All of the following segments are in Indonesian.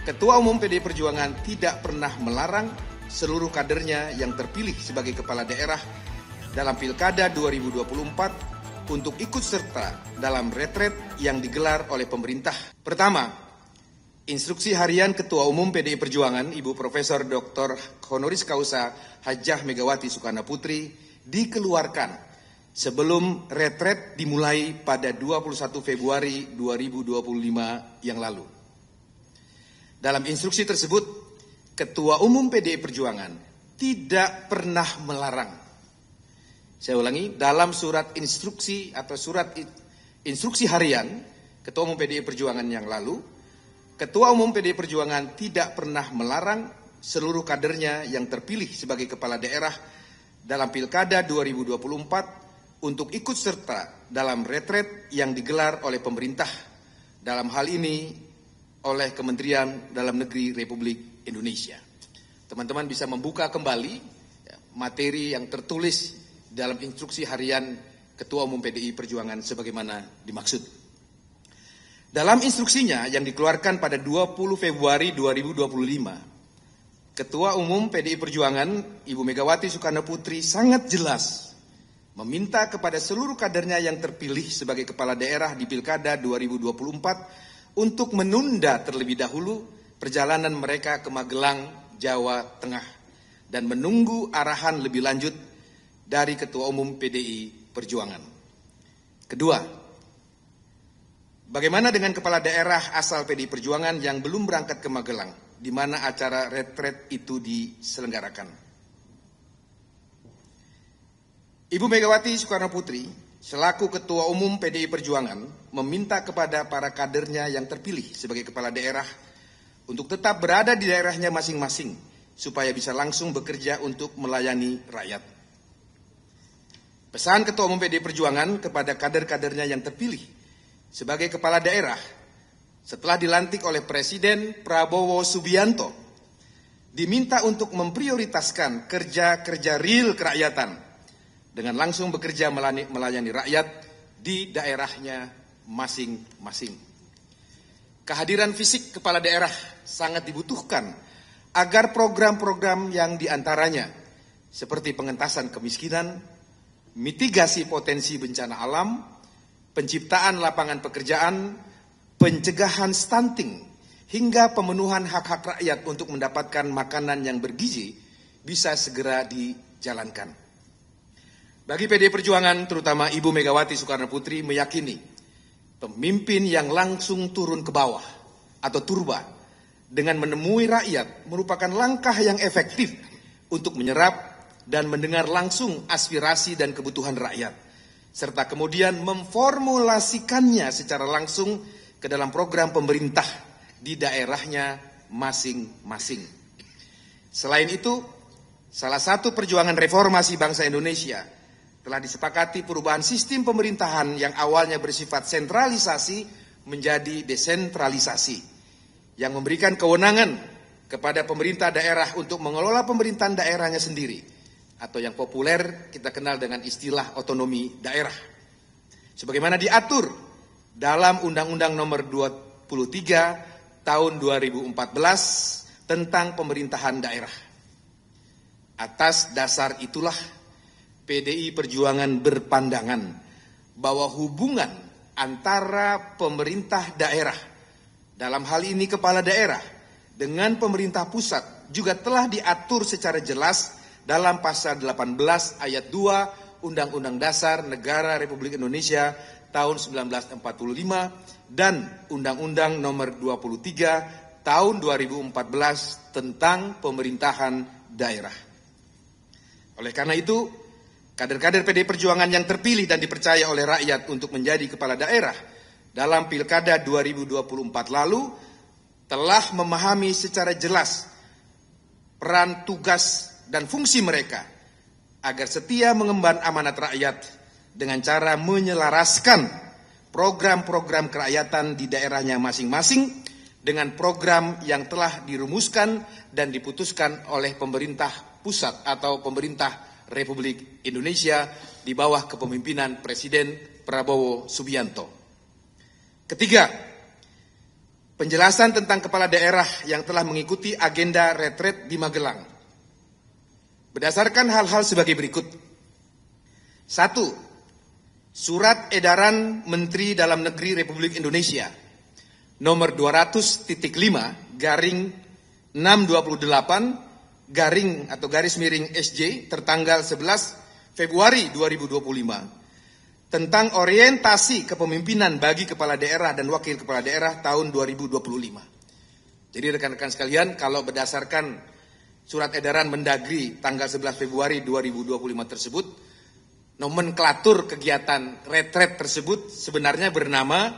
Ketua Umum PDI Perjuangan tidak pernah melarang seluruh kadernya yang terpilih sebagai kepala daerah dalam Pilkada 2024 untuk ikut serta dalam retret yang digelar oleh pemerintah. Pertama, instruksi harian Ketua Umum PDI Perjuangan Ibu Profesor Dr. Honoris Causa Hajah Megawati Soekarnoputri dikeluarkan sebelum retret dimulai pada 21 Februari 2025 yang lalu. Dalam instruksi tersebut, Ketua Umum PDI Perjuangan tidak pernah melarang. Saya ulangi, dalam surat instruksi atau surat instruksi harian Ketua Umum PDI Perjuangan yang lalu, Ketua Umum PDI Perjuangan tidak pernah melarang seluruh kadernya yang terpilih sebagai kepala daerah dalam Pilkada 2024 untuk ikut serta dalam retret yang digelar oleh pemerintah, dalam hal ini oleh Kementerian Dalam Negeri Republik Indonesia. Teman-teman bisa membuka kembali materi yang tertulis dalam instruksi harian Ketua Umum PDI Perjuangan sebagaimana dimaksud. Dalam instruksinya yang dikeluarkan pada 20 Februari 2025, Ketua Umum PDI Perjuangan Ibu Megawati Soekarnoputri sangat jelas meminta kepada seluruh kadernya yang terpilih sebagai kepala daerah di Pilkada 2024 untuk menunda terlebih dahulu perjalanan mereka ke Magelang, Jawa Tengah, dan menunggu arahan lebih lanjut dari Ketua Umum PDI Perjuangan. Kedua, bagaimana dengan kepala daerah asal PDI Perjuangan yang belum berangkat ke Magelang, di mana acara retret itu diselenggarakan? Ibu Megawati Soekarnoputri selaku Ketua Umum PDI Perjuangan meminta kepada para kadernya yang terpilih sebagai kepala daerah untuk tetap berada di daerahnya masing-masing supaya bisa langsung bekerja untuk melayani rakyat. Pesan Ketua Umum PDI Perjuangan kepada kader-kadernya yang terpilih sebagai kepala daerah setelah dilantik oleh Presiden Prabowo Subianto diminta untuk memprioritaskan kerja-kerja real kerakyatan dengan langsung bekerja melayani rakyat di daerahnya masing-masing. Kehadiran fisik kepala daerah sangat dibutuhkan agar program-program yang diantaranya seperti pengentasan kemiskinan, mitigasi potensi bencana alam, penciptaan lapangan pekerjaan, pencegahan stunting, hingga pemenuhan hak-hak rakyat untuk mendapatkan makanan yang bergizi bisa segera dijalankan. Bagi PDI Perjuangan, terutama Ibu Megawati Soekarnoputri meyakini pemimpin yang langsung turun ke bawah atau turba dengan menemui rakyat merupakan langkah yang efektif untuk menyerap dan mendengar langsung aspirasi dan kebutuhan rakyat, serta kemudian memformulasikannya secara langsung ke dalam program pemerintah di daerahnya masing-masing. Selain itu, salah satu perjuangan reformasi bangsa Indonesia telah disepakati perubahan sistem pemerintahan yang awalnya bersifat sentralisasi menjadi desentralisasi, yang memberikan kewenangan kepada pemerintah daerah untuk mengelola pemerintahan daerahnya sendiri, atau yang populer kita kenal dengan istilah otonomi daerah, sebagaimana diatur dalam Undang-Undang Nomor 23 Tahun 2014 tentang pemerintahan daerah. Atas dasar itulah PDI Perjuangan berpandangan bahwa hubungan antara pemerintah daerah, dalam hal ini kepala daerah, dengan pemerintah pusat juga telah diatur secara jelas dalam pasal 18 ayat 2 Undang-Undang Dasar Negara Republik Indonesia tahun 1945 dan Undang-Undang Nomor 23 tahun 2014 tentang pemerintahan daerah. Oleh karena itu, kader-kader PDI Perjuangan yang terpilih dan dipercaya oleh rakyat untuk menjadi kepala daerah dalam Pilkada 2024 lalu telah memahami secara jelas peran, tugas, dan fungsi mereka agar setia mengemban amanat rakyat dengan cara menyelaraskan program-program kerakyatan di daerahnya masing-masing dengan program yang telah dirumuskan dan diputuskan oleh pemerintah pusat atau pemerintah Republik Indonesia di bawah kepemimpinan Presiden Prabowo Subianto. Ketiga, penjelasan tentang kepala daerah yang telah mengikuti agenda retret di Magelang. Berdasarkan hal-hal sebagai berikut. 1. Surat Edaran Menteri Dalam Negeri Republik Indonesia nomor 200.5/628 tertanggal 11 Februari 2025 tentang orientasi kepemimpinan bagi kepala daerah dan wakil kepala daerah tahun 2025. Jadi rekan-rekan sekalian, kalau berdasarkan surat edaran Mendagri tanggal 11 Februari 2025 tersebut, nomenklatur kegiatan retret tersebut sebenarnya bernama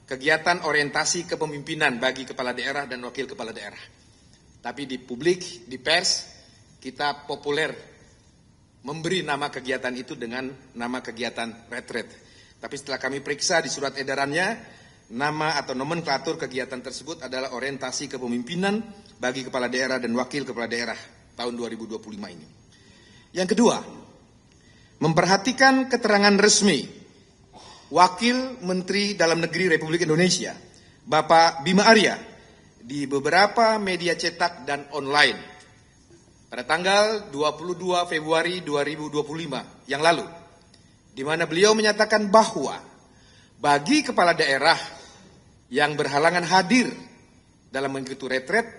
kegiatan orientasi kepemimpinan bagi kepala daerah dan wakil kepala daerah. Tapi di publik, di pers, kita populer memberi nama kegiatan itu dengan nama kegiatan retret. Tapi setelah kami periksa di surat edarannya, nama atau nomenklatur kegiatan tersebut adalah orientasi kepemimpinan bagi kepala daerah dan wakil kepala daerah tahun 2025 ini. Yang kedua, memperhatikan keterangan resmi Wakil Menteri Dalam Negeri Republik Indonesia, Bapak Bima Arya, di beberapa media cetak dan online pada tanggal 22 Februari 2025 yang lalu, di mana beliau menyatakan bahwa bagi kepala daerah yang berhalangan hadir dalam mengikuti retret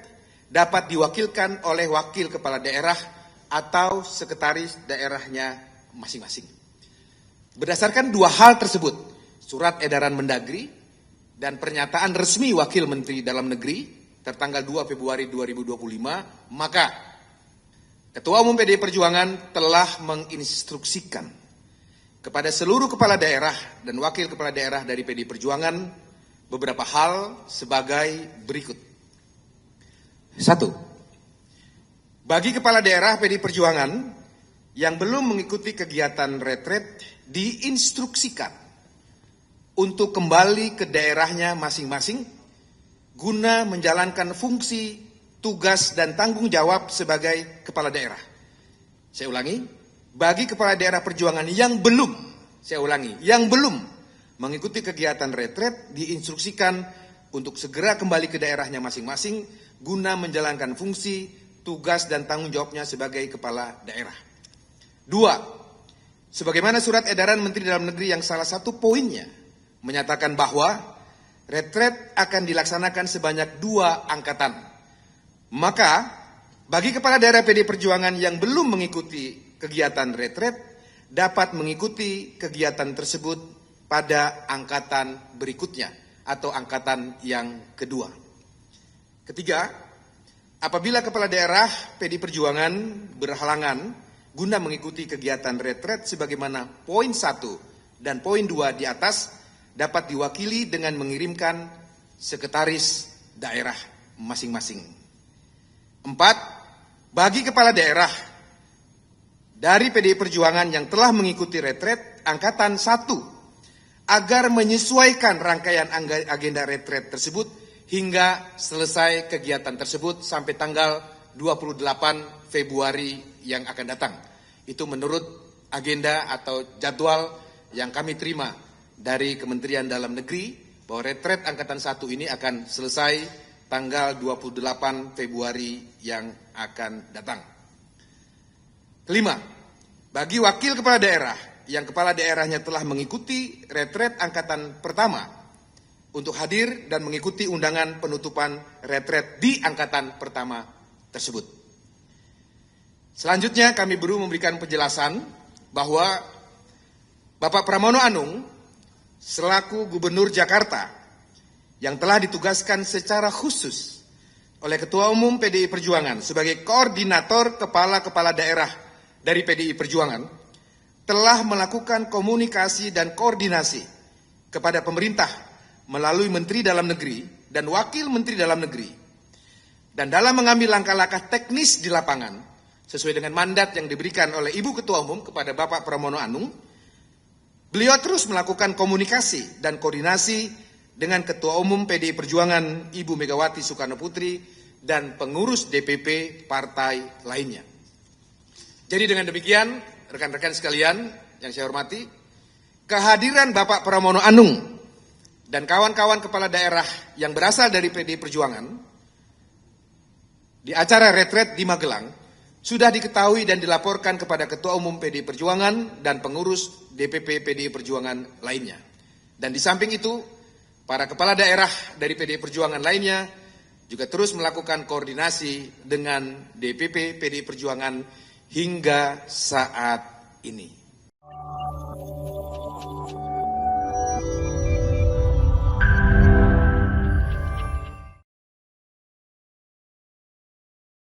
dapat diwakilkan oleh wakil kepala daerah atau sekretaris daerahnya masing-masing. Berdasarkan dua hal tersebut, surat edaran Mendagri dan pernyataan resmi Wakil Menteri Dalam Negeri tertanggal 2 Februari 2025, maka Ketua Umum PDI Perjuangan telah menginstruksikan kepada seluruh kepala daerah dan wakil kepala daerah dari PDI Perjuangan beberapa hal sebagai berikut. 1. Bagi kepala daerah PDI Perjuangan yang belum mengikuti kegiatan retret diinstruksikan untuk kembali ke daerahnya masing-masing guna menjalankan fungsi, tugas, dan tanggung jawab sebagai kepala daerah. Saya ulangi, bagi kepala daerah perjuangan yang belum, yang belum mengikuti kegiatan retret diinstruksikan untuk segera kembali ke daerahnya masing-masing guna menjalankan fungsi, tugas, dan tanggung jawabnya sebagai kepala daerah. 2. Sebagaimana surat edaran Menteri Dalam Negeri yang salah satu poinnya menyatakan bahwa retret akan dilaksanakan sebanyak 2 angkatan. Maka bagi kepala daerah PDI Perjuangan yang belum mengikuti kegiatan retret dapat mengikuti kegiatan tersebut pada angkatan berikutnya atau angkatan yang kedua. Ketiga, apabila kepala daerah PDI Perjuangan berhalangan guna mengikuti kegiatan retret sebagaimana poin 1 dan poin 2 di atas dapat diwakili dengan mengirimkan sekretaris daerah masing-masing. 4. Bagi kepala daerah dari PDI Perjuangan yang telah mengikuti retret angkatan 1 agar menyesuaikan rangkaian agenda retret tersebut hingga selesai kegiatan tersebut sampai tanggal 28 Februari yang akan datang. Itu menurut agenda atau jadwal yang kami terima dari Kementerian Dalam Negeri bahwa retret angkatan 1 ini akan selesai tanggal 28 Februari yang akan datang. Kelima, bagi wakil kepala daerah yang kepala daerahnya telah mengikuti retret angkatan pertama untuk hadir dan mengikuti undangan penutupan retret di angkatan pertama tersebut. Selanjutnya kami baru memberikan penjelasan bahwa Bapak Pramono Anung selaku Gubernur Jakarta yang telah ditugaskan secara khusus oleh Ketua Umum PDI Perjuangan sebagai koordinator kepala-kepala daerah dari PDI Perjuangan telah melakukan komunikasi dan koordinasi kepada pemerintah melalui Menteri Dalam Negeri dan Wakil Menteri Dalam Negeri. Dan dalam mengambil langkah-langkah teknis di lapangan sesuai dengan mandat yang diberikan oleh Ibu Ketua Umum kepada Bapak Pramono Anung, beliau terus melakukan komunikasi dan koordinasi dengan Ketua Umum PDI Perjuangan Ibu Megawati Soekarno Putri dan pengurus DPP partai lainnya. Jadi dengan demikian, rekan-rekan sekalian yang saya hormati, kehadiran Bapak Pramono Anung dan kawan-kawan kepala daerah yang berasal dari PDI Perjuangan di acara retret di Magelang sudah diketahui dan dilaporkan kepada Ketua Umum PDI Perjuangan dan pengurus DPP PDI Perjuangan lainnya. Dan di samping itu, para kepala daerah dari PDI Perjuangan lainnya juga terus melakukan koordinasi dengan DPP PDI Perjuangan hingga saat ini.